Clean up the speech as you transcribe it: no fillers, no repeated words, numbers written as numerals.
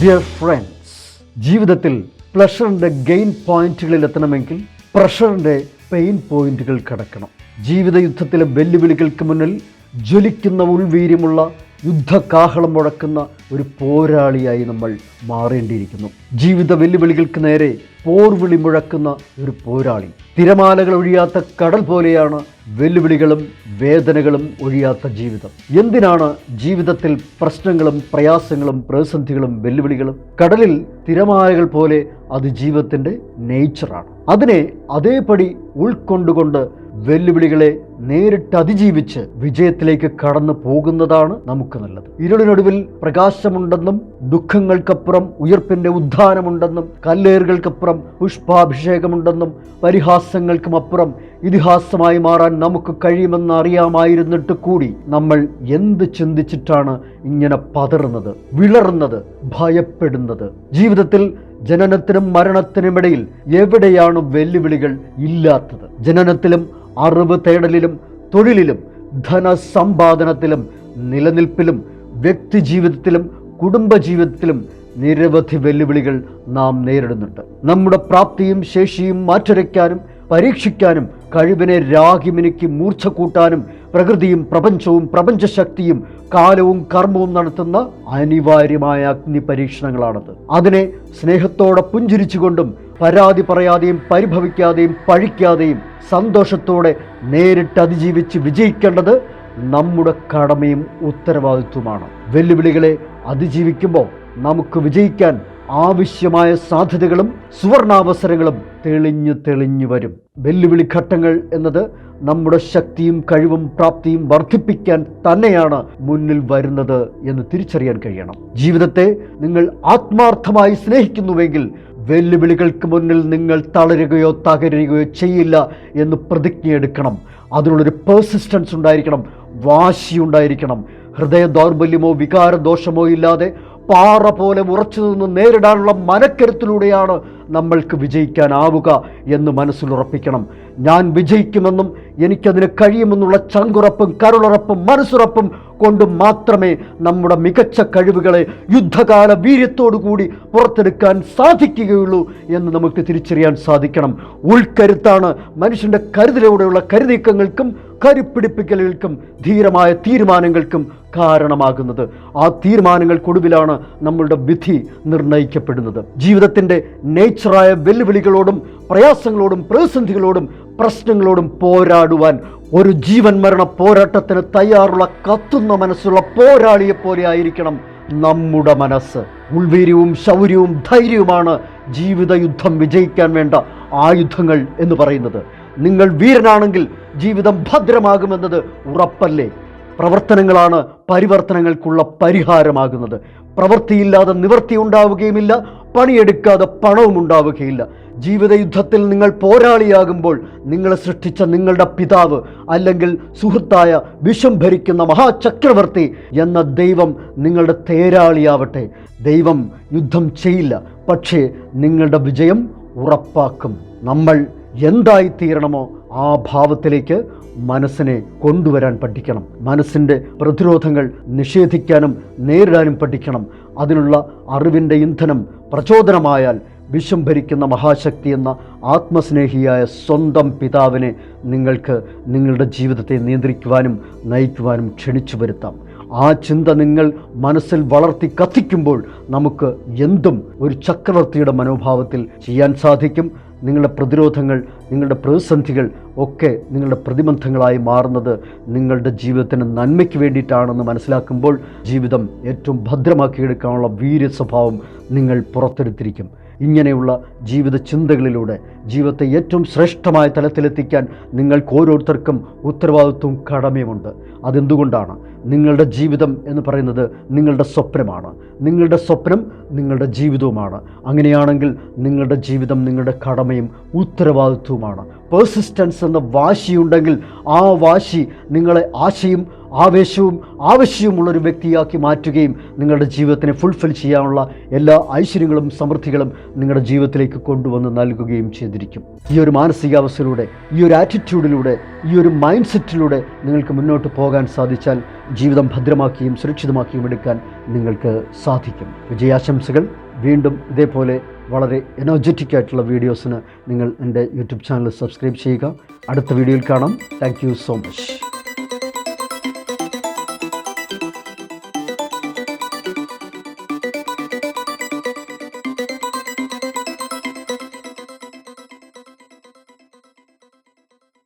Dear friends, ജീവിതത്തിൽ പ്ലഷറിൻ്റെ gain പോയിന്റുകളിൽ എത്തണമെങ്കിൽ പ്രഷറിൻ്റെ പെയിൻ പോയിന്റുകൾ കടക്കണം. ജീവിത യുദ്ധത്തിലെ വെല്ലുവിളികൾക്ക് മുന്നിൽ ജ്വലിക്കുന്ന ഉൾവീര്യമുള്ള യുദ്ധകാഹളം മുഴക്കുന്ന ഒരു പോരാളിയായി നമ്മൾ മാറേണ്ടിയിരിക്കുന്നു. ജീവിത വെല്ലുവിളികൾക്ക് നേരെ പോർവിളി മുഴക്കുന്ന ഒരു പോരാളി. തിരമാലകൾ ഒഴിയാത്ത കടൽ പോലെയാണ് വെല്ലുവിളികളും വേദനകളും ഒഴിയാത്ത ജീവിതം. എന്തിനാണ് ജീവിതത്തിൽ പ്രശ്നങ്ങളും പ്രയാസങ്ങളും പ്രതിസന്ധികളും വെല്ലുവിളികളും? കടലിൽ തിരമാലകൾ പോലെ അത് ജീവിതത്തിൻ്റെ നേച്ചറാണ്. അതിനെ അതേപടി ഉൾക്കൊണ്ടുകൊണ്ട് വെല്ലുവിളികളെ നേരിട്ട് അതിജീവിച്ച് വിജയത്തിലേക്ക് കടന്നു പോകുന്നതാണ് നമുക്ക് നല്ലത്. ഇരുളിനൊടുവിൽ പ്രകാശമുണ്ടെന്നും ദുഃഖങ്ങൾക്കപ്പുറം ഉയർപ്പിന്റെ ഉദ്ധാനമുണ്ടെന്നും കല്ലേറുകൾക്കപ്പുറം പുഷ്പാഭിഷേകമുണ്ടെന്നും പരിഹാസങ്ങൾക്കും അപ്പുറം ഇതിഹാസമായി മാറാൻ നമുക്ക് കഴിയുമെന്ന് അറിയാമായിരുന്നിട്ട് കൂടി നമ്മൾ എന്ത് ചിന്തിച്ചിട്ടാണ് ഇങ്ങനെ പതറുന്നത്, വിളറുന്നത്, ഭയപ്പെടുന്നത്? ജീവിതത്തിൽ ജനനത്തിനും മരണത്തിനുമിടയിൽ എവിടെയാണ് വെല്ലുവിളികൾ ഇല്ലാത്തത്? ജനനത്തിലും അറിവ് തേടലിലും തൊഴിലിലും ധനസമ്പാദനത്തിലും നിലനിൽപ്പിലും വ്യക്തിജീവിതത്തിലും കുടുംബജീവിതത്തിലും നിരവധി വെല്ലുവിളികൾ നാം നേരിടുന്നുണ്ട്. നമ്മുടെ പ്രാപ്തിയും ശേഷിയും മാറ്റുരയ്ക്കാനും പരീക്ഷിക്കാനും കഴിവിനെ രാഗിമിനിക്ക് മൂർച്ച കൂട്ടാനും പ്രകൃതിയും പ്രപഞ്ചവും പ്രപഞ്ചശക്തിയും കാലവും കർമ്മവും നടത്തുന്ന അനിവാര്യമായ അഗ്നി പരീക്ഷണങ്ങളാണത്. അതിനെ സ്നേഹത്തോടെ പുഞ്ചിരിച്ചുകൊണ്ടും പരാതി പറയാതെയും പരിഭവിക്കാതെയും പഴിക്കാതെയും സന്തോഷത്തോടെ നേരിട്ട് അതിജീവിച്ച് വിജയിക്കേണ്ടത് നമ്മുടെ കടമയും ഉത്തരവാദിത്വമാണ്. വെല്ലുവിളികളെ അതിജീവിക്കുമ്പോൾ നമുക്ക് വിജയിക്കാൻ ആവശ്യമായ സാധ്യതകളും സുവർണാവസരങ്ങളും തെളിഞ്ഞു വരും. വെല്ലുവിളി ഘട്ടങ്ങൾ എന്നത് നമ്മുടെ ശക്തിയും കഴിവും പ്രാപ്തിയും വർദ്ധിപ്പിക്കാൻ തന്നെയാണ് മുന്നിൽ വരുന്നത് എന്ന് തിരിച്ചറിയാൻ കഴിയണം. ജീവിതത്തെ നിങ്ങൾ ആത്മാർത്ഥമായി സ്നേഹിക്കുന്നുവെങ്കിൽ വെല്ലുവിളികൾക്ക് മുന്നിൽ നിങ്ങൾ തളരുകയോ തകരുകയോ ചെയ്യില്ല എന്ന് പ്രതിജ്ഞയെടുക്കണം. അതിനുള്ളൊരു പേഴ്സിസ്റ്റൻസ് ഉണ്ടായിരിക്കണം, വാശിയുണ്ടായിരിക്കണം. ഹൃദയ ദൗർബല്യമോ വികാരദോഷമോ ഇല്ലാതെ പാറ പോലെ ഉറച്ചു നിന്ന് നേരിടാനുള്ള മനക്കരുത്തിലൂടെയാണ് നമ്മൾക്ക് വിജയിക്കാനാവുക എന്ന് മനസ്സിലുറപ്പിക്കണം. ഞാൻ വിജയിക്കുമെന്നും എനിക്കതിന് കഴിയുമെന്നുള്ള ചങ്കുറപ്പും കരുളുറപ്പും മനസ്സുറപ്പും കൊണ്ട് മാത്രമേ നമ്മുടെ മികച്ച കഴിവുകളെ യുദ്ധകാല വീര്യത്തോടുകൂടി പുറത്തെടുക്കാൻ സാധിക്കുകയുള്ളൂ എന്ന് നമുക്ക് തിരിച്ചറിയാൻ സാധിക്കണം. ഉൾക്കരുത്താണ് മനുഷ്യൻ്റെ കരുതലോടെയുള്ള കരുനീക്കങ്ങൾക്കും കരുപ്പിടിപ്പിക്കലുകൾക്കും ധീരമായ തീരുമാനങ്ങൾക്കും കാരണമാകുന്നത്. ആ തീരുമാനങ്ങൾക്കൊടുവിലാണ് നമ്മളുടെ വിധി നിർണയിക്കപ്പെടുന്നത്. ജീവിതത്തിൻ്റെ നേച്ചറായ വെല്ലുവിളികളോടും പ്രയാസങ്ങളോടും പ്രതിസന്ധികളോടും പ്രശ്നങ്ങളോടും പോരാടുവാൻ ഒരു ജീവൻ മരണ പോരാട്ടത്തിന് തയ്യാറുള്ള കത്തുന്ന മനസ്സുള്ള പോരാളിയെ പോലെ ആയിരിക്കണം നമ്മുടെ മനസ്സ്. ഉൾവീര്യവും ശൗര്യവും ധൈര്യവുമാണ് ജീവിത യുദ്ധം വിജയിക്കാൻ വേണ്ട ആയുധങ്ങൾ എന്ന് പറയുന്നത്. നിങ്ങൾ വീരനാണെങ്കിൽ ജീവിതം ഭദ്രമാകുമെന്നത് ഉറപ്പല്ലേ? പ്രവർത്തനങ്ങളാണ് പരിവർത്തനങ്ങൾക്കുള്ള പരിഹാരമാകുന്നത്. പ്രവൃത്തിയില്ലാതെ നിവൃത്തി ഉണ്ടാവുകയുമില്ല, പണിയെടുക്കാതെ പണവും ഉണ്ടാവുകയില്ല. ജീവിത യുദ്ധത്തിൽ നിങ്ങൾ പോരാളിയാകുമ്പോൾ നിങ്ങളെ സൃഷ്ടിച്ച നിങ്ങളുടെ പിതാവ് അല്ലെങ്കിൽ സുഹൃത്തായ വിഷം ഭരിക്കുന്ന മഹാചക്രവർത്തി എന്ന ദൈവം നിങ്ങളുടെ തേരാളിയാവട്ടെ. ദൈവം യുദ്ധം ചെയ്യില്ല, പക്ഷേ നിങ്ങളുടെ വിജയം ഉറപ്പാക്കും. നമ്മൾ എന്തായിത്തീരണമോ ആ ഭാവത്തിലേക്ക് മനസ്സിനെ കൊണ്ടുവരാൻ പഠിക്കണം. മനസ്സിൻ്റെ പ്രതിരോധങ്ങൾ നിഷേധിക്കാനും നേരിടാനും പഠിക്കണം. അതിനുള്ള അറിവിൻ്റെ ഇന്ധനം പ്രചോദനമായാൽ വിഷം ഭരിക്കുന്ന മഹാശക്തി എന്ന ആത്മസ്നേഹിയായ സ്വന്തം പിതാവിനെ നിങ്ങൾക്ക് നിങ്ങളുടെ ജീവിതത്തെ നിയന്ത്രിക്കുവാനും നയിക്കുവാനും ക്ഷണിച്ചു വരുത്താം. ആ ചിന്ത നിങ്ങൾ മനസ്സിൽ വളർത്തി കത്തിക്കുമ്പോൾ നമുക്ക് എന്തും ഒരു ചക്രവർത്തിയുടെ മനോഭാവത്തിൽ ചെയ്യാൻ സാധിക്കും. നിങ്ങളുടെ പ്രതിരോധങ്ങൾ, നിങ്ങളുടെ പ്രതിസന്ധികൾ ഒക്കെ നിങ്ങളുടെ പ്രതിബന്ധങ്ങളായി മാറുന്നത് നിങ്ങളുടെ ജീവിതത്തിന് നന്മയ്ക്ക് വേണ്ടിയിട്ടാണെന്ന് മനസ്സിലാക്കുമ്പോൾ ജീവിതം ഏറ്റവും ഭദ്രമാക്കിയെടുക്കാനുള്ള വീര്യ സ്വഭാവം നിങ്ങൾ പുറത്തെടുത്തിരിക്കും. ഇങ്ങനെയുള്ള ജീവിത ചിന്തകളിലൂടെ ജീവിതത്തെ ഏറ്റവും ശ്രേഷ്ഠമായ തലത്തിലെത്തിക്കാൻ നിങ്ങൾക്ക് ഓരോരുത്തർക്കും ഉത്തരവാദിത്വവും കടമയുമുണ്ട്. അതെന്തുകൊണ്ടാണ്? നിങ്ങളുടെ ജീവിതം എന്ന് പറയുന്നത് നിങ്ങളുടെ സ്വപ്നമാണ്. നിങ്ങളുടെ സ്വപ്നം നിങ്ങളുടെ ജീവിതവുമാണ്. അങ്ങനെയാണെങ്കിൽ നിങ്ങളുടെ ജീവിതം നിങ്ങളുടെ കടമയും ഉത്തരവാദിത്വവുമാണ്. പേഴ്സിസ്റ്റൻസ് എന്ന വാശിയുണ്ടെങ്കിൽ ആ വാശി നിങ്ങളെ ആശയും ആവേശവും ആവശ്യവുമുള്ളൊരു വ്യക്തിയാക്കി മാറ്റുകയും നിങ്ങളുടെ ജീവിതത്തിനെ ഫുൾഫിൽ ചെയ്യാനുള്ള എല്ലാ ഐശ്വര്യങ്ങളും സമൃദ്ധികളും നിങ്ങളുടെ ജീവിതത്തിലേക്ക് കൊണ്ടുവന്ന് നൽകുകയും ചെയ്തിരിക്കും. ഈ ഒരു മാനസികാവസ്ഥയിലൂടെ, ഈ ഒരു ആറ്റിറ്റ്യൂഡിലൂടെ, ഈ ഒരു മൈൻഡ് സെറ്റിലൂടെ നിങ്ങൾക്ക് മുന്നോട്ട് പോകാൻ സാധിച്ചാൽ ജീവിതം ഭദ്രമാക്കിയും സുരക്ഷിതമാക്കിയും എടുക്കാൻ നിങ്ങൾക്ക് സാധിക്കും. വിജയാശംസകൾ. വീണ്ടും ഇതേപോലെ വളരെ എനർജറ്റിക് ആയിട്ടുള്ള വീഡിയോസിന് നിങ്ങൾ എൻ്റെ യൂട്യൂബ് ചാനൽ സബ്സ്ക്രൈബ് ചെയ്യുക. അടുത്ത വീഡിയോയിൽ കാണാം. Thank you so much.